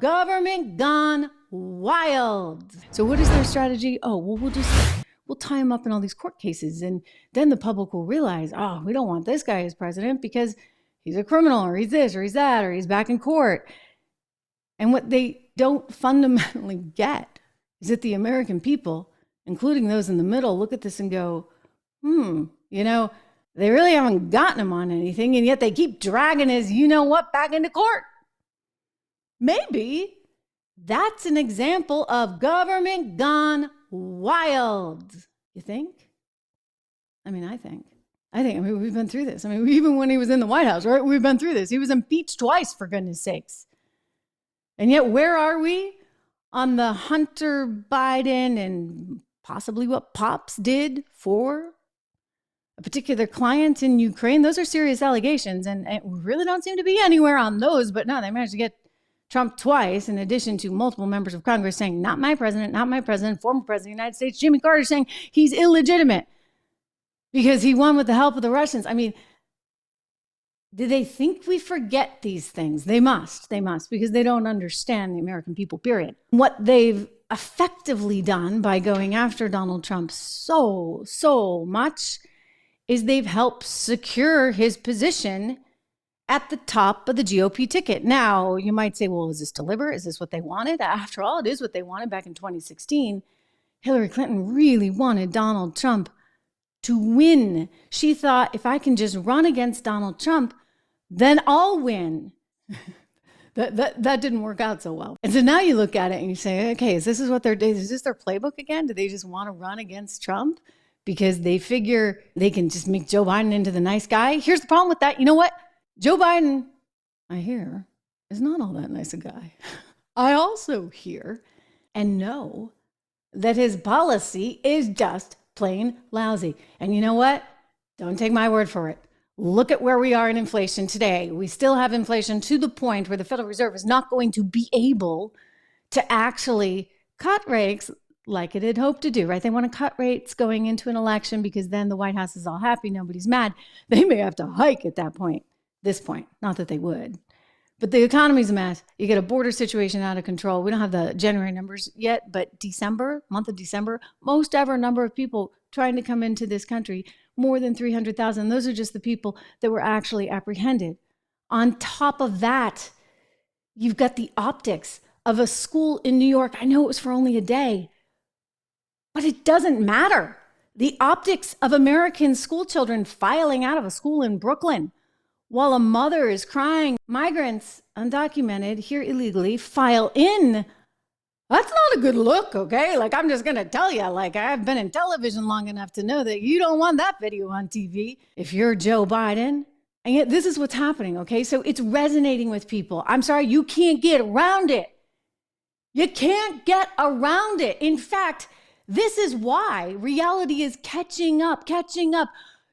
Government gone wild. So what is their strategy? Oh, well, we'll tie him up in all these court cases. And then the public will realize, oh, we don't want this guy as president because he's a criminal, or he's this, or he's that, or he's back in court. And what they don't fundamentally get is that the American people, including those in the middle, look at this and go, they really haven't gotten him on anything, and yet they keep dragging his you-know-what back into court. Maybe that's an example of government gone wild. You think? I think. We've been through this. Even when he was in the White House, right? We've been through this. He was impeached twice, for goodness sakes. And yet, where are we on the Hunter Biden and possibly what Pops did for a particular client in Ukraine? Those are serious allegations, and we really don't seem to be anywhere on those. But no, they managed to get Trump twice, in addition to multiple members of Congress saying, not my president, former president of the United States, Jimmy Carter, saying he's illegitimate because he won with the help of the Russians. Do they think we forget these things? They must, because they don't understand the American people, period. What they've effectively done by going after Donald Trump so much is they've helped secure his position at the top of the GOP ticket. Now, you might say, well, is this deliberate? Is this what they wanted? After all, it is what they wanted back in 2016. Hillary Clinton really wanted Donald Trump to win. She thought, if I can just run against Donald Trump, then I'll win. That didn't work out so well. And so now you look at it and you say, okay, is this their playbook again? Do they just want to run against Trump because they figure they can just make Joe Biden into the nice guy? Here's the problem with that. You know what? Joe Biden, I hear, is not all that nice a guy. I also hear and know that his policy is just plain lousy. And you know what? Don't take my word for it. Look at where we are in inflation today. We still have inflation to the point where the Federal Reserve is not going to be able to actually cut rates like it had hoped to do, right? They want to cut rates going into an election because then the White House is all happy, nobody's mad. They may have to hike at this point, not that they would. But the economy's a mess. You get a border situation out of control. We don't have the January numbers yet, but month of December, most ever number of people trying to come into this country, more than 300,000. Those are just the people that were actually apprehended. On top of that, you've got the optics of a school in New York. I know it was for only a day, but it doesn't matter. The optics of American school children filing out of a school in Brooklyn while a mother is crying, migrants, undocumented, here illegally, file in. That's not a good look, okay? I'm just going to tell you, I've been in television long enough to know that you don't want that video on TV if you're Joe Biden. And yet this is what's happening, okay? So it's resonating with people. I'm sorry, you can't get around it. You can't get around it. In fact, this is why reality is catching up